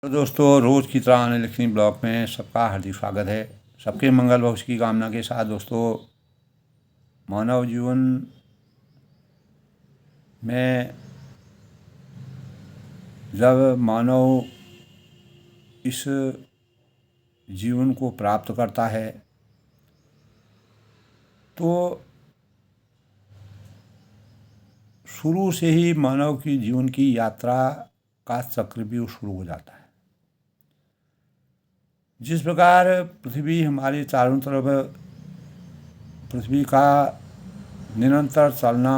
तो दोस्तों, रोज़ की तरह आने लिखनी ब्लॉग में सबका हार्दिक स्वागत है। सबके मंगल भविष्य की कामना के साथ दोस्तों, मानव जीवन में जब मानव इस जीवन को प्राप्त करता है तो शुरू से ही मानव की जीवन की यात्रा का चक्रव्यूह शुरू हो जाता है। जिस प्रकार पृथ्वी हमारे चारों तरफ, पृथ्वी का निरंतर चलना,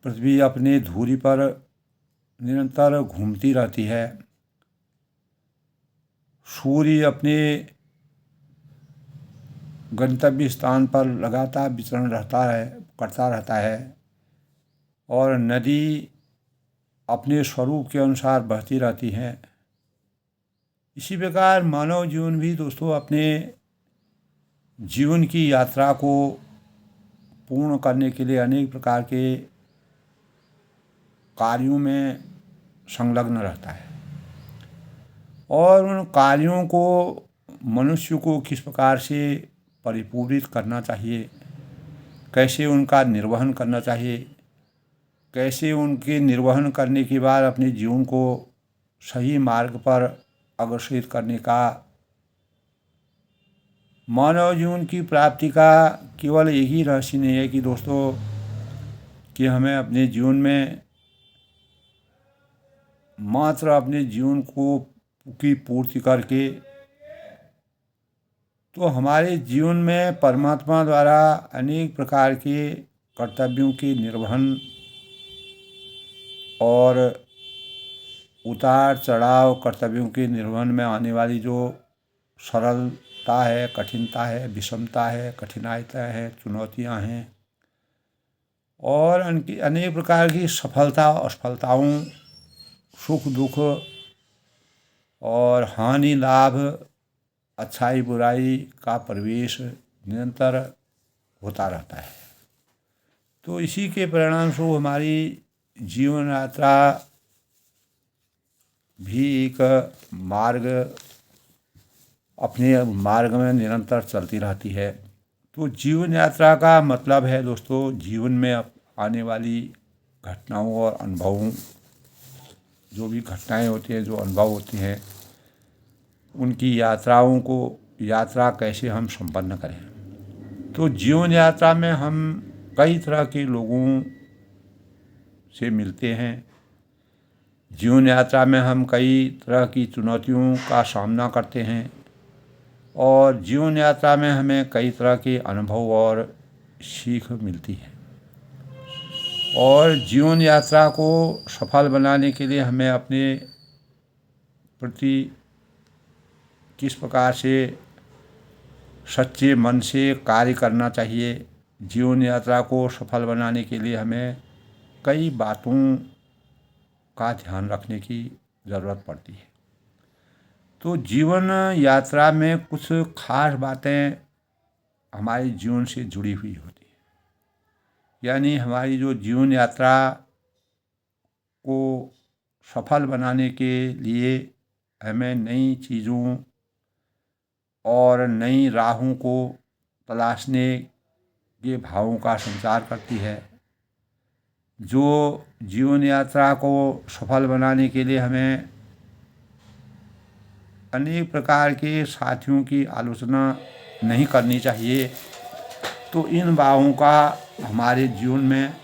पृथ्वी अपनी धुरी पर निरंतर घूमती रहती है, सूर्य अपने गंतव्य स्थान पर लगातार विचरण करता रहता है और नदी अपने स्वरूप के अनुसार बहती रहती है। इसी प्रकार मानव जीवन भी दोस्तों अपने जीवन की यात्रा को पूर्ण करने के लिए अनेक प्रकार के कार्यों में संलग्न रहता है और उन कार्यों को मनुष्य को किस प्रकार से परिपूरित करना चाहिए, कैसे उनका निर्वहन करना चाहिए, कैसे उनके निर्वहन करने के बाद अपने जीवन को सही मार्ग पर अग्रसर करने का, मानव जीवन की प्राप्ति का केवल एक ही रहस्य नहीं है कि दोस्तों कि हमें अपने जीवन में मात्र अपने जीवन को की पूर्ति करके तो हमारे जीवन में परमात्मा द्वारा अनेक प्रकार के कर्तव्यों के निर्वहन और उतार चढ़ाव कर्तव्यों के निर्वहन में आने वाली जो सरलता है, कठिनता है, विषमता है, कठिनाइयाँ हैं, चुनौतियाँ हैं और उनकी अनेक प्रकार की सफलता असफलताओं, सुख दुख और हानि लाभ, अच्छाई बुराई का प्रवेश निरंतर होता रहता है। तो इसी के परिणाम स्वरूप हमारी जीवन यात्रा भी एक अपने मार्ग में निरंतर चलती रहती है। तो जीवन यात्रा का मतलब है दोस्तों, जीवन में आने वाली घटनाओं और अनुभवों, जो भी घटनाएं होती हैं, जो अनुभव होते हैं, उनकी यात्रा कैसे हम संपन्न करें। तो जीवन यात्रा में हम कई तरह के लोगों से मिलते हैं। जीवन यात्रा में हम कई तरह की चुनौतियों का सामना करते हैं और जीवन यात्रा में हमें कई तरह के अनुभव और सीख मिलती है और जीवन यात्रा को सफल बनाने के लिए हमें अपने प्रति किस प्रकार से सच्चे मन से कार्य करना चाहिए। जीवन यात्रा को सफल बनाने के लिए हमें कई बातों का ध्यान रखने की ज़रूरत पड़ती है। तो जीवन यात्रा में कुछ खास बातें हमारे जीवन से जुड़ी हुई होती है, यानी हमारी जो जीवन यात्रा को सफल बनाने के लिए हमें नई चीज़ों और नई राहों को तलाशने के भावों का संचार करती है। जो जीवन यात्रा को सफल बनाने के लिए हमें अनेक प्रकार के साथियों की आलोचना नहीं करनी चाहिए, तो इन भावों का हमारे जीवन में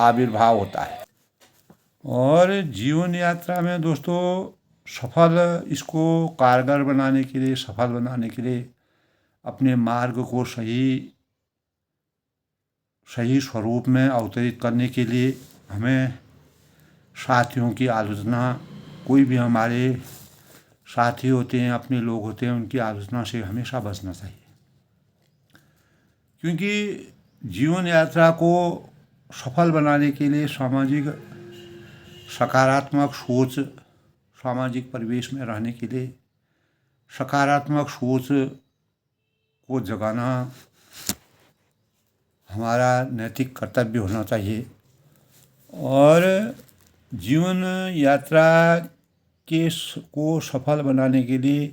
आविर्भाव होता है। और जीवन यात्रा में दोस्तों इसको कारगर बनाने के लिए, सफल बनाने के लिए अपने मार्ग को सही स्वरूप में अवतरित करने के लिए हमें साथियों की आलोचना, कोई भी हमारे साथी होते हैं, अपने लोग होते हैं, उनकी आलोचना से हमेशा बचना चाहिए। क्योंकि जीवन यात्रा को सफल बनाने के लिए सकारात्मक सोच, सामाजिक परिवेश में रहने के लिए सकारात्मक सोच को जगाना हमारा नैतिक कर्तव्य होना चाहिए और जीवन यात्रा को सफल बनाने के लिए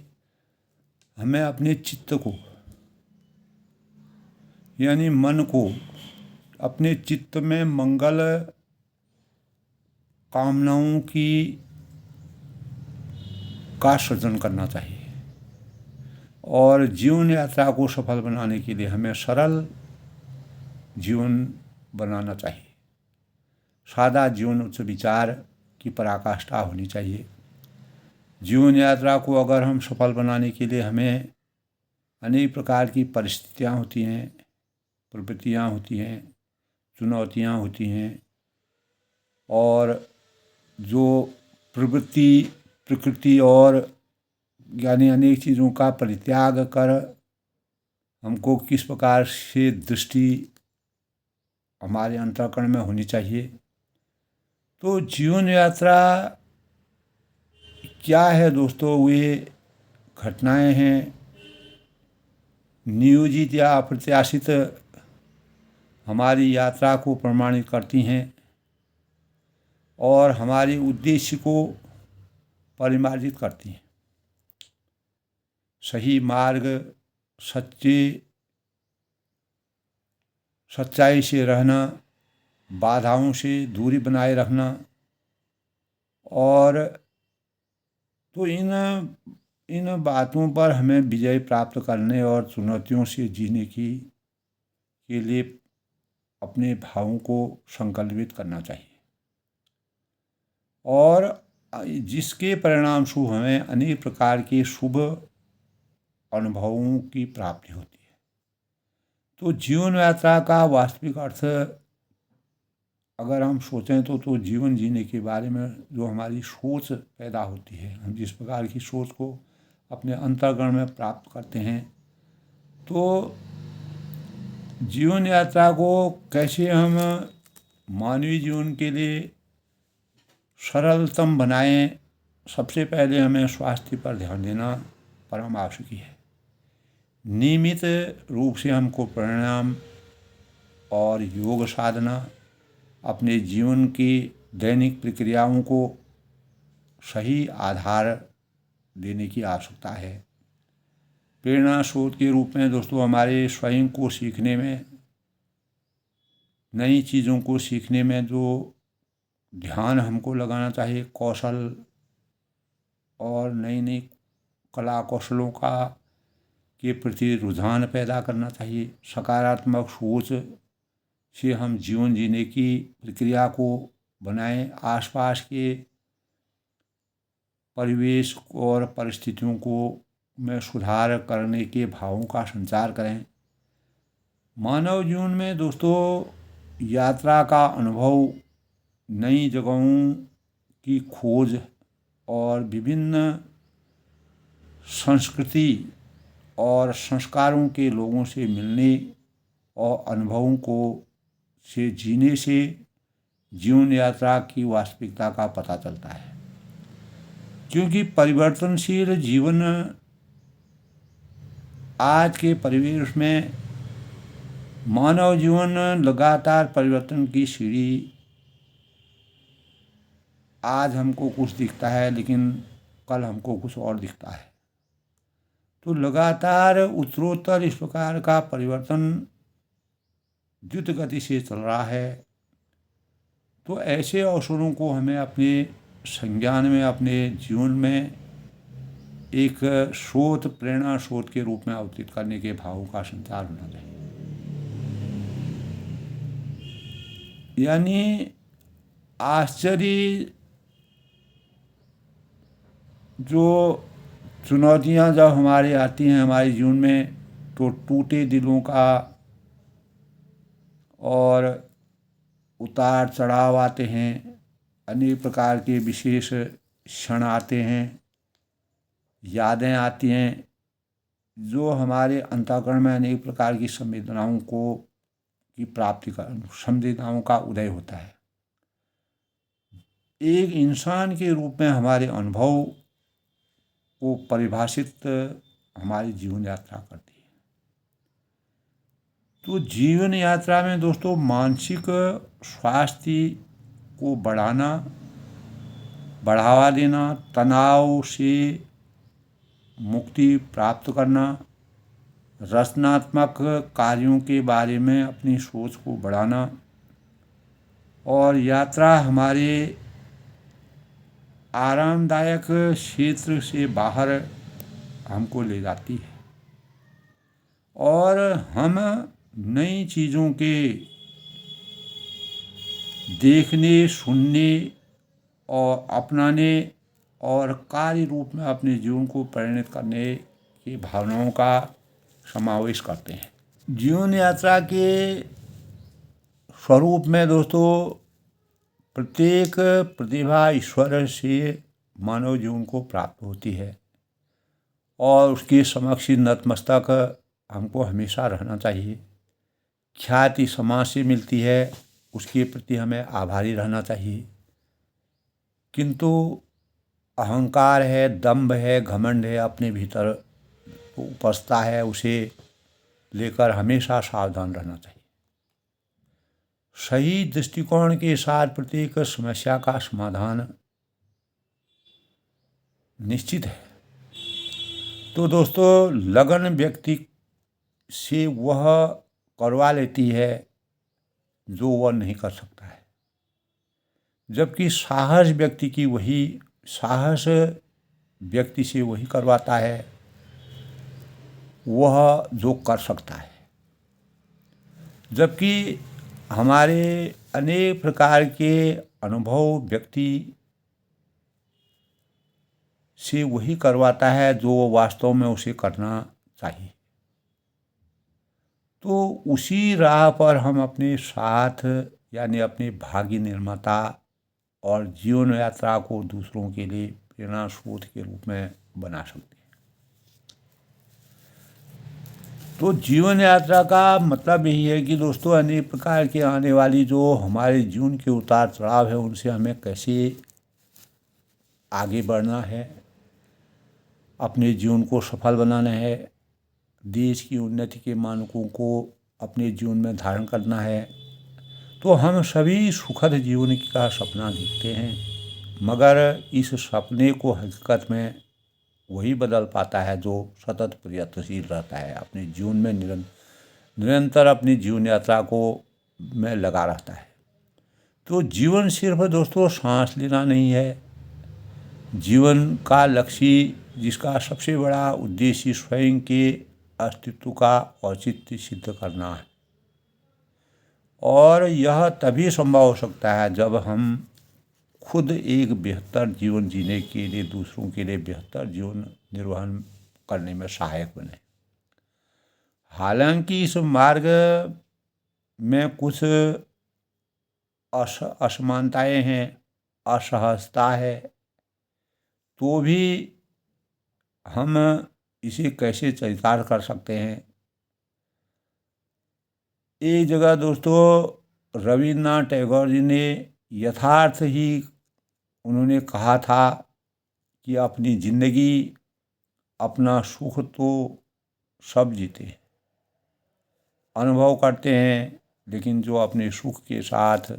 हमें अपने चित्त को, यानी मन को, अपने चित्त में मंगल कामनाओं का सृजन करना चाहिए। और जीवन यात्रा को सफल बनाने के लिए हमें सरल जीवन बनाना चाहिए। सादा जीवन उच्च विचार की पराकाष्ठा होनी चाहिए। जीवन यात्रा को अगर हम सफल बनाने के लिए हमें अनेक प्रकार की परिस्थितियाँ होती हैं, प्रवृत्तियाँ होती हैं, चुनौतियाँ होती हैं, और जो प्रकृति और यानी अनेक चीज़ों का परित्याग कर हमको किस प्रकार से दृष्टि हमारे अंतःकरण में होनी चाहिए। तो जीवन यात्रा क्या है दोस्तों? वे घटनाएं हैं, नियोजित या अप्रत्याशित हमारी यात्रा को प्रमाणित करती हैं और हमारे उद्देश्य को परिमार्जित करती हैं। सही मार्ग, सच्चाई से रहना, बाधाओं से दूरी बनाए रखना, और तो इन बातों पर हमें विजय प्राप्त करने और चुनौतियों से जीने के लिए अपने भावों को संकल्पित करना चाहिए, और जिसके परिणाम स्वरूप हमें अनेक प्रकार के शुभ अनुभवों की प्राप्ति होती है। तो जीवन यात्रा का वास्तविक अर्थ अगर हम सोचें तो जीवन जीने के बारे में जो हमारी सोच पैदा होती है, हम जिस प्रकार की सोच को अपने अंतर्गण में प्राप्त करते हैं, तो जीवन यात्रा को कैसे हम मानवीय जीवन के लिए सरलतम बनाएं। सबसे पहले हमें स्वास्थ्य पर ध्यान देना परम आवश्यक है। नियमित रूप से हमको प्राणायाम और योग साधना, अपने जीवन की दैनिक प्रक्रियाओं को सही आधार देने की आवश्यकता है। प्रेरणा स्रोत के रूप में दोस्तों हमारे स्वयं को सीखने में, नई चीज़ों को सीखने में जो ध्यान हमको लगाना चाहिए, कौशल और नई नई कला कौशलों के प्रति रुझान पैदा करना चाहिए। सकारात्मक सोच से हम जीवन जीने की प्रक्रिया को बनाएं। आसपास के परिवेश और परिस्थितियों को में सुधार करने के भावों का संचार करें। मानव जीवन में दोस्तों यात्रा का अनुभव, नई जगहों की खोज और विभिन्न संस्कृति और संस्कारों के लोगों से मिलने और अनुभवों को से जीने से जीवन यात्रा की वास्तविकता का पता चलता है। क्योंकि परिवर्तनशील जीवन आज के परिवेश में मानव जीवन लगातार परिवर्तन की सीढ़ी, आज हमको कुछ दिखता है लेकिन कल हमको कुछ और दिखता है। तो लगातार उत्तरोत्तर इस प्रकार का परिवर्तन द्रुत गति से चल रहा है। तो ऐसे अवसरों को हमें अपने संज्ञान में, अपने जीवन में एक स्रोत, प्रेरणा स्रोत के रूप में अवतरित करने के भावों का संचार होना चाहिए। यानी आश्चर्य जो चुनौतियाँ जब हमारे आती हैं हमारे जीवन में, तो टूटे दिलों का और उतार चढ़ाव आते हैं, अनेक प्रकार के विशेष क्षण आते हैं, यादें आती हैं, जो हमारे अंतःकरण में अनेक प्रकार की संवेदनाओं की प्राप्ति का, संवेदनाओं का उदय होता है। एक इंसान के रूप में हमारे अनुभव को परिभाषित हमारी जीवन यात्रा करती है। तो जीवन यात्रा में दोस्तों मानसिक स्वास्थ्य को बढ़ाना बढ़ावा देना, तनाव से मुक्ति प्राप्त करना, रचनात्मक कार्यों के बारे में अपनी सोच को बढ़ाना, और यात्रा हमारे आरामदायक क्षेत्र से बाहर हमको ले जाती है और हम नई चीज़ों के देखने, सुनने और अपनाने और कार्य रूप में अपने जीवन को परिणत करने की भावनाओं का समावेश करते हैं। जीवन यात्रा के स्वरूप में दोस्तों प्रत्येक प्रतिभा ईश्वर से मानव जीवन को प्राप्त होती है और उसके समक्ष नतमस्तक हमको हमेशा रहना चाहिए। ख्याति समाज से मिलती है, उसके प्रति हमें आभारी रहना चाहिए, किंतु अहंकार है, दंभ है, घमंड है अपने भीतर उपजता है, उसे लेकर हमेशा सावधान रहना चाहिए। सही दृष्टिकोण के साथ प्रत्येक समस्या का समाधान निश्चित है। तो दोस्तों लगन व्यक्ति से वह करवा लेती है जो वह नहीं कर सकता है, जबकि साहस व्यक्ति से वही करवाता है वह जो कर सकता है। जबकि हमारे अनेक प्रकार के अनुभव व्यक्ति से वही करवाता है जो वास्तव में उसे करना चाहिए। तो उसी राह पर हम अपने साथ यानी अपने भाग्य निर्माता और जीवन यात्रा को दूसरों के लिए प्रेरणा स्रोत के रूप में बना सकते हैं। तो जीवन यात्रा का मतलब यही है कि दोस्तों अनेक प्रकार की आने वाली जो हमारे जीवन के उतार चढ़ाव है उनसे हमें कैसे आगे बढ़ना है, अपने जीवन को सफल बनाना है, देश की उन्नति के मानकों को अपने जीवन में धारण करना है। तो हम सभी सुखद जीवन का सपना देखते हैं, मगर इस सपने को हकीकत में वही बदल पाता है जो सतत प्रयत्नशील रहता है, अपने जीवन में निरंतर अपनी जीवन यात्रा को में लगा रहता है। तो जीवन सिर्फ दोस्तों सांस लेना नहीं है। जीवन का लक्ष्य, जिसका सबसे बड़ा उद्देश्य स्वयं के अस्तित्व का औचित्य सिद्ध करना है, और यह तभी संभव हो सकता है जब हम खुद एक बेहतर जीवन जीने के लिए दूसरों के लिए बेहतर जीवन निर्वहन करने में सहायक बने। हालांकि इस मार्ग में कुछ असमानताएं हैं, असहजता है, तो भी हम इसे कैसे चरितार्थ कर सकते हैं। एक जगह दोस्तों रविन्द्रनाथ टैगोर जी ने यथार्थ ही उन्होंने कहा था कि अपनी जिंदगी अपना सुख तो सब जीते हैं, अनुभव करते हैं, लेकिन जो अपने सुख के साथ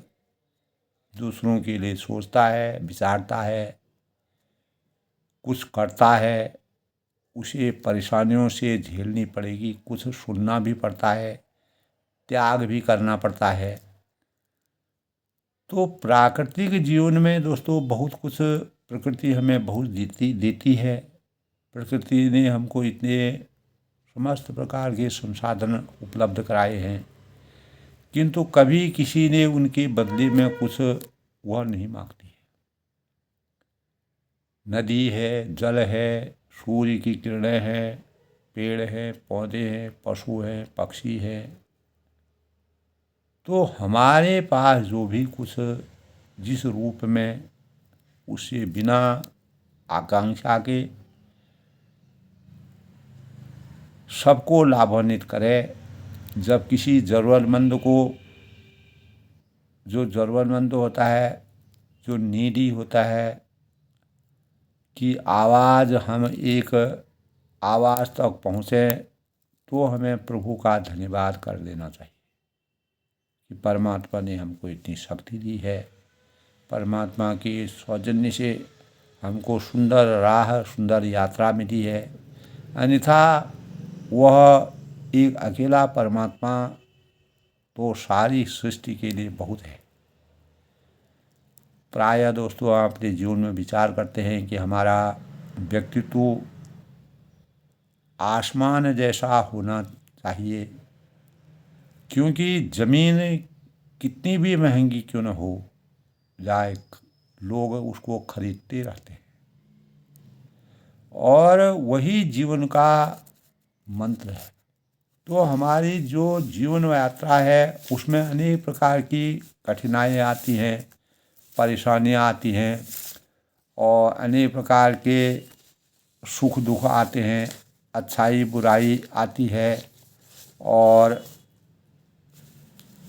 दूसरों के लिए सोचता है, विचारता है, कुछ करता है, उसे परेशानियों से झेलनी पड़ेगी, कुछ सुनना भी पड़ता है, त्याग भी करना पड़ता है। तो प्राकृतिक जीवन में दोस्तों बहुत कुछ प्रकृति हमें बहुत देती है। प्रकृति ने हमको इतने समस्त प्रकार के संसाधन उपलब्ध कराए हैं, किंतु कभी किसी ने उनके बदले में कुछ वह नहीं मांगती है। नदी है, जल है, सूर्य की किरणें हैं, पेड़ हैं, पौधे हैं, पशु हैं, पक्षी हैं। तो हमारे पास जो भी कुछ जिस रूप में, उससे बिना आकांक्षा के सबको लाभान्वित करे। जब किसी ज़रूरतमंद को, जो ज़रूरतमंद होता है, जो नीडी होता है, कि आवाज़ हम एक आवाज़ तक पहुँचे, तो हमें प्रभु का धन्यवाद कर देना चाहिए कि परमात्मा ने हमको इतनी शक्ति दी है। परमात्मा के सौजन्य से हमको सुंदर राह, सुंदर यात्रा मिली है। अन्यथा वह एक अकेला परमात्मा तो सारी सृष्टि के लिए बहुत है। प्रायः दोस्तों आप अपने जीवन में विचार करते हैं कि हमारा व्यक्तित्व आसमान जैसा होना चाहिए, क्योंकि ज़मीन कितनी भी महंगी क्यों न हो जाए, लोग उसको खरीदते रहते हैं। और वही जीवन का मंत्र है। तो हमारी जो जीवन यात्रा है उसमें अनेक प्रकार की कठिनाइयाँ आती हैं, परेशानियाँ आती हैं और अनेक प्रकार के सुख दुख आते हैं, अच्छाई बुराई आती है और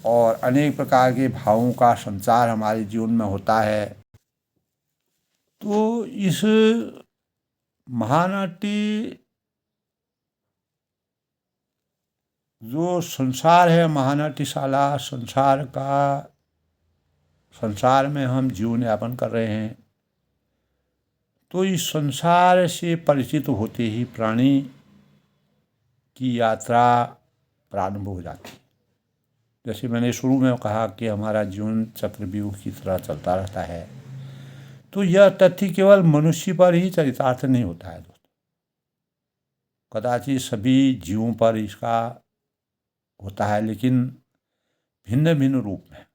अनेक प्रकार के भावों का संचार हमारे जीवन में होता है। तो इस महानाट्य जो संसार है, महानाट्यशाला संसार में हम जीवन यापन कर रहे हैं। तो इस संसार से परिचित होते ही प्राणी की यात्रा प्रारंभ हो जाती है। जैसे मैंने शुरू में कहा कि हमारा जीवन चक्रव्यूह की तरह चलता रहता है। तो यह तथ्य केवल मनुष्य पर ही चरितार्थ नहीं होता है दोस्तों, कदाचित सभी जीवों पर इसका होता है, लेकिन भिन्न भिन्न रूप में।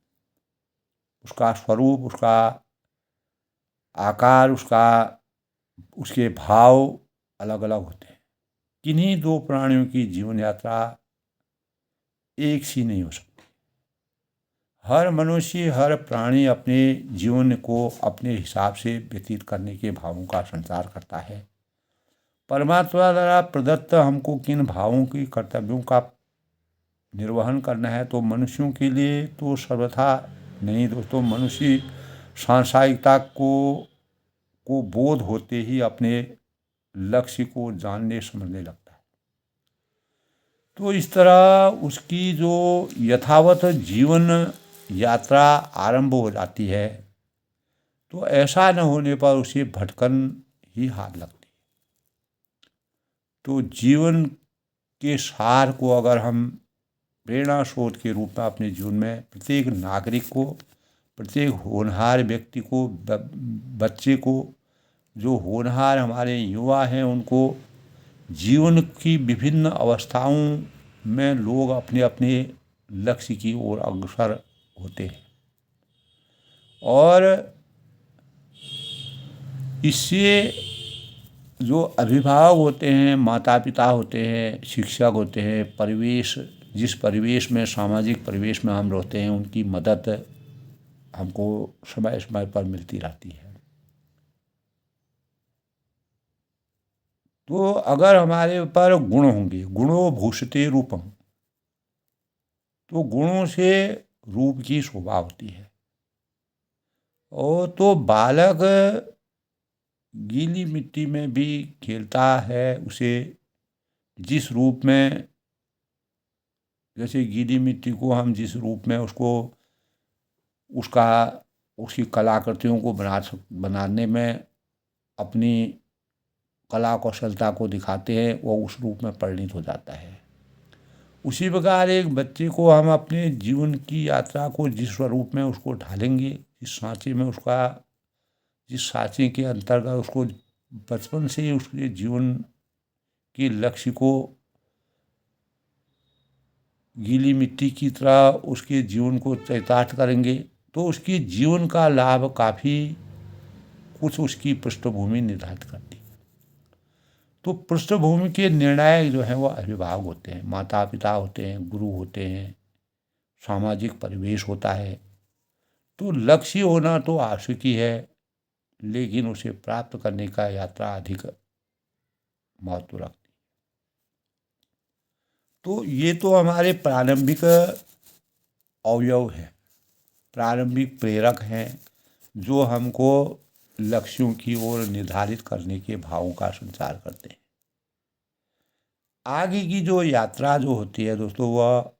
उसका स्वरूप, उसका आकार, उसके भाव अलग अलग होते हैं। किन्हीं दो प्राणियों की जीवन यात्रा एक सी नहीं हो सकती। हर मनुष्य, हर प्राणी अपने जीवन को अपने हिसाब से व्यतीत करने के भावों का संचार करता है। परमात्मा द्वारा प्रदत्त हमको किन भावों की कर्तव्यों का निर्वहन करना है, तो मनुष्यों के लिए तो सर्वथा नहीं दोस्तों। मनुष्य सांसारिकता को बोध होते ही अपने लक्ष्य को जानने समझने लगता है। तो इस तरह उसकी जो यथावत जीवन यात्रा आरंभ हो जाती है, तो ऐसा न होने पर उसे भटकन ही हाथ लगती है। तो जीवन के सार को अगर हम प्रेरणा स्रोत के रूप में अपने जीवन में प्रत्येक नागरिक को, प्रत्येक होनहार व्यक्ति को, बच्चे को, जो होनहार हमारे युवा हैं, उनको जीवन की विभिन्न अवस्थाओं में लोग अपने अपने लक्ष्य की ओर अग्रसर होते हैं। और इससे जो अभिभावक होते हैं, माता पिता होते हैं, शिक्षक होते हैं, परिवेश, जिस परिवेश में, सामाजिक परिवेश में हम रहते हैं, उनकी मदद हमको समय समय पर मिलती रहती है। तो अगर हमारे पर गुण होंगे, गुणो भूषते रूपम, तो गुणों से रूप की शोभा होती है। और तो बालक गीली मिट्टी में भी खेलता है, उसे जिस रूप में, जैसे गीली मिट्टी को हम जिस रूप में उसकी कलाकृतियों को बनाने में अपनी कला कौशलता को दिखाते हैं, वो उस रूप में परिणित हो जाता है। उसी प्रकार एक बच्चे को हम अपने जीवन की यात्रा को जिस स्वरूप में उसको ढालेंगे, जिस सांचे के अंतर्गत उसको बचपन से ही उसके जीवन के लक्ष्य को गीली मिट्टी की तरह उसके जीवन को चरितार्थ करेंगे, तो उसकी जीवन का लाभ काफ़ी कुछ उसकी पृष्ठभूमि निर्धारित करती है। तो पृष्ठभूमि के निर्णायक जो हैं वो अभिभावक होते हैं, माता पिता होते हैं, गुरु होते हैं, सामाजिक परिवेश होता है। तो लक्ष्य होना तो आवश्यक ही है, लेकिन उसे प्राप्त करने का यात्रा अधिक महत्व रखती है। तो ये तो हमारे प्रारंभिक अवयव हैं, प्रारंभिक प्रेरक हैं, जो हमको लक्ष्यों की ओर निर्धारित करने के भावों का संचार करते हैं। आगे की जो यात्रा जो होती है दोस्तों, वह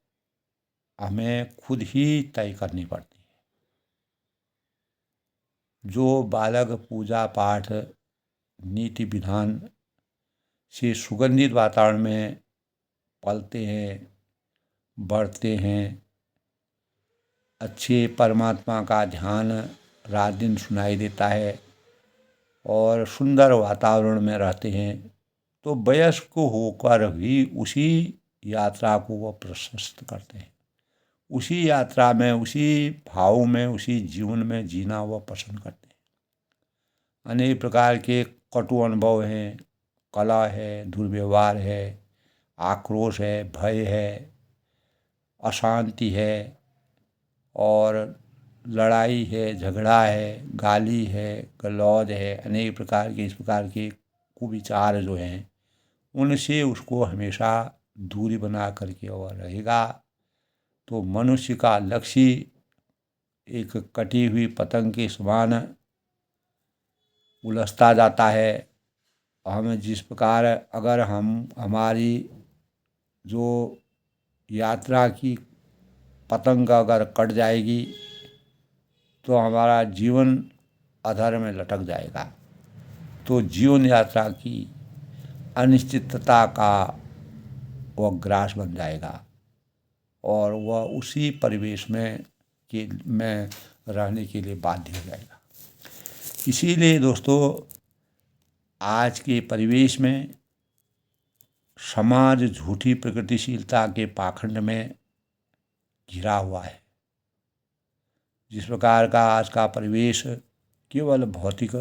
हमें खुद ही तय करनी पड़ती है। जो बालक पूजा पाठ नीति विधान से सुगंधित वातावरण में पलते हैं, बढ़ते हैं, अच्छे परमात्मा का ध्यान रात दिन सुनाई देता है और सुंदर वातावरण में रहते हैं, तो वयस्क होकर भी उसी यात्रा को वो प्रशस्त करते हैं। उसी यात्रा में, उसी भाव में, उसी जीवन में जीना वो पसंद करते हैं। अनेक प्रकार के कटु अनुभव हैं, कलह है, दुर्व्यवहार है, आक्रोश है, भय है, अशांति है और लड़ाई है, झगड़ा है, गाली है, गलौज है, अनेक प्रकार के इस प्रकार के कुविचार जो हैं, उनसे उसको हमेशा दूरी बना करके और रहेगा। तो मनुष्य का लक्ष्य एक कटी हुई पतंग के समान उलझता जाता है। हम जिस प्रकार अगर हम हमारी जो यात्रा की पतंग अगर कट जाएगी तो हमारा जीवन अधर में लटक जाएगा। तो जीवन यात्रा की अनिश्चितता का वह ग्रास बन जाएगा और वह उसी परिवेश में रहने के लिए बाध्य हो जाएगा। इसीलिए दोस्तों, आज के परिवेश में समाज झूठी प्रगतिशीलता के पाखंड में घिरा हुआ है। जिस प्रकार का आज का परिवेश केवल भौतिक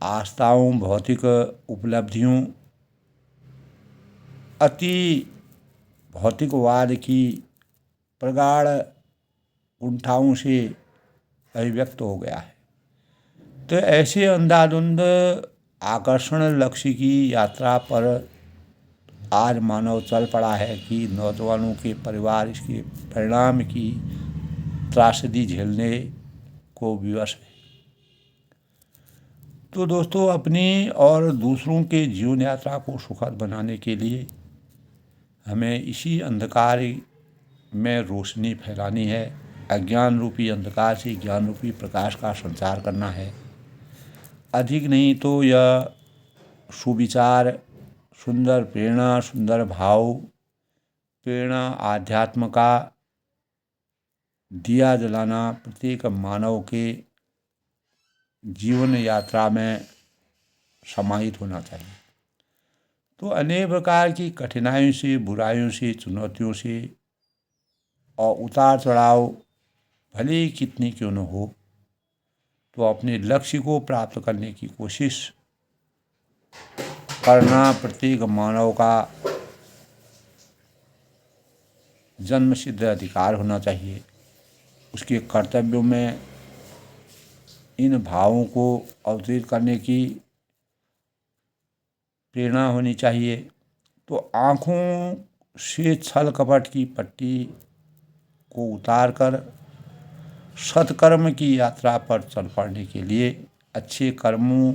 आस्थाओं, भौतिक उपलब्धियों, अति भौतिकवाद की प्रगाढ़ कुंठाओं से अभिव्यक्त हो गया है। तो ऐसे अंधाधुंध आकर्षण लक्ष्य की यात्रा पर आज मानव चल पड़ा है कि नौजवानों के परिवार इसके परिणाम की त्रासदी झेलने को विवश है। तो दोस्तों, अपनी और दूसरों के जीवन यात्रा को सुखद बनाने के लिए हमें इसी अंधकार में रोशनी फैलानी है। अज्ञान रूपी अंधकार से ज्ञान रूपी प्रकाश का संचार करना है। अधिक नहीं तो यह सुविचार, सुंदर प्रेरणा, सुंदर भाव, प्रेरणा, आध्यात्म का दिया जलाना प्रत्येक मानव के जीवन यात्रा में समाहित होना चाहिए। तो अनेक प्रकार की कठिनाइयों से, बुराइयों से, चुनौतियों से और उतार चढ़ाव भले ही कितनी क्यों न हो, तो अपने लक्ष्य को प्राप्त करने की कोशिश करना प्रत्येक मानव का जन्मसिद्ध अधिकार होना चाहिए। उसके कर्तव्यों में इन भावों को अवतरित करने की प्रेरणा होनी चाहिए। तो आँखों से छल कपट की पट्टी को उतार कर सत्कर्म की यात्रा पर चल पड़ने के लिए, अच्छे कर्मों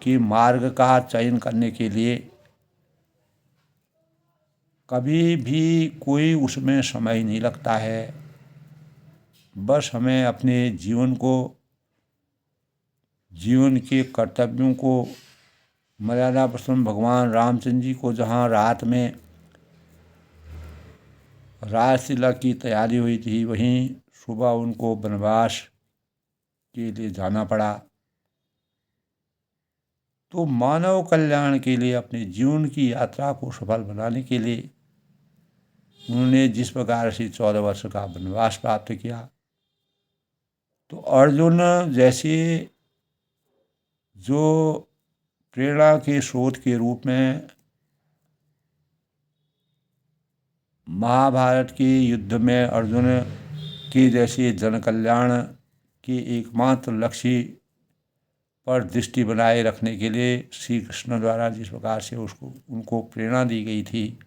के मार्ग का चयन करने के लिए कभी भी कोई उसमें समय नहीं लगता है। बस हमें अपने जीवन के कर्तव्यों को मर्यादा पुरुषोत्तम भगवान रामचंद्र जी को जहाँ रात में राजतिलक की तैयारी हुई थी, वहीं सुबह उनको वनवास के लिए जाना पड़ा। तो मानव कल्याण के लिए, अपने जीवन की यात्रा को सफल बनाने के लिए उन्होंने जिस प्रकार से 14 वर्ष का वनवास प्राप्त किया, तो अर्जुन जैसे जो प्रेरणा के स्रोत के रूप में महाभारत के युद्ध में अर्जुन के जैसे जन कल्याण के एकमात्र लक्ष्य पर दृष्टि बनाए रखने के लिए श्री कृष्ण द्वारा जिस प्रकार से उनको प्रेरणा दी गई थी,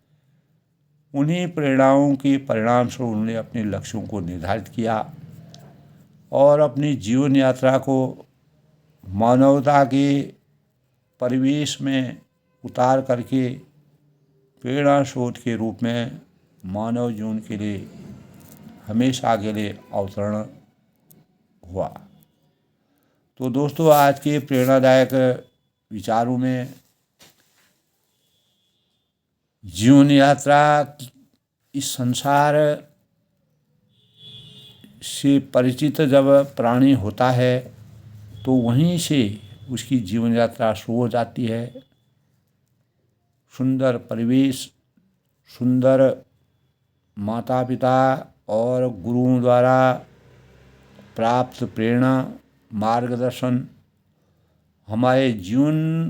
उन्हीं प्रेरणाओं के परिणाम से उन्होंने अपने लक्ष्यों को निर्धारित किया और अपनी जीवन यात्रा को मानवता के परिवेश में उतार करके प्रेरणा स्रोत के रूप में मानव जीवन के लिए हमेशा के लिए अवतरण हुआ। तो दोस्तों, आज के प्रेरणादायक विचारों में जीवन यात्रा इस संसार से परिचित जब प्राणी होता है तो वहीं से उसकी जीवन यात्रा शुरू हो जाती है। सुंदर परिवेश, सुंदर माता पिता और गुरुओं द्वारा प्राप्त प्रेरणा, मार्गदर्शन हमारे जीवन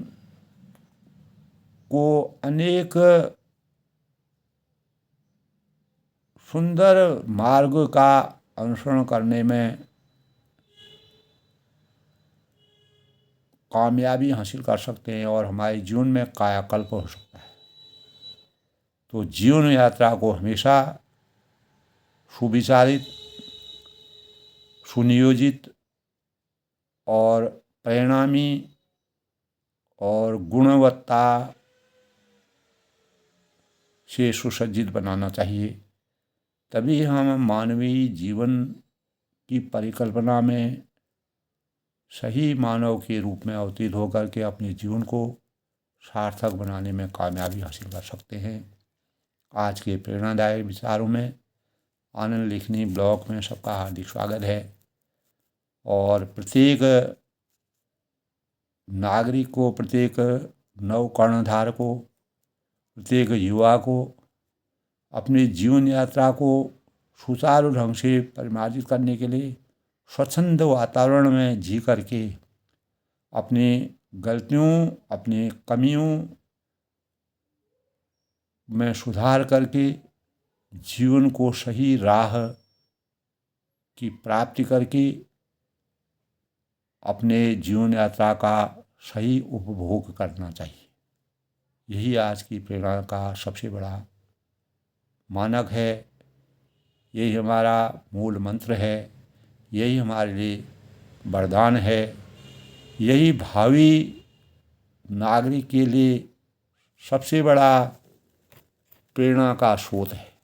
को अनेक सुंदर मार्ग का अनुसरण करने में कामयाबी हासिल कर सकते हैं और हमारे जीवन में कायाकल्प हो सकता है। तो जीवन यात्रा को हमेशा सुविचारित, सुनियोजित और परिणामी और गुणवत्ता से सुसज्जित बनाना चाहिए। तभी हम मानवीय जीवन की परिकल्पना में सही मानव के रूप में अवतीर्ण होकर के अपने जीवन को सार्थक बनाने में कामयाबी हासिल कर सकते हैं। आज के प्रेरणादायक विचारों में आनंद लेखनी ब्लॉग में सबका हार्दिक स्वागत है। और प्रत्येक नागरिक को, प्रत्येक नव कर्णधार को, प्रत्येक युवा को अपनी जीवन यात्रा को सुचारू ढंग से परिमार्जित करने के लिए स्वच्छंद वातावरण में जी करके अपनी गलतियों, अपनी कमियों में सुधार करके जीवन को सही राह की प्राप्ति करके अपने जीवन यात्रा का सही उपभोग करना चाहिए। यही आज की प्रेरणा का सबसे बड़ा मानक है। यही हमारा मूल मंत्र है। यही हमारे लिए वरदान है। यही भावी नागरिक के लिए सबसे बड़ा प्रेरणा का स्रोत है।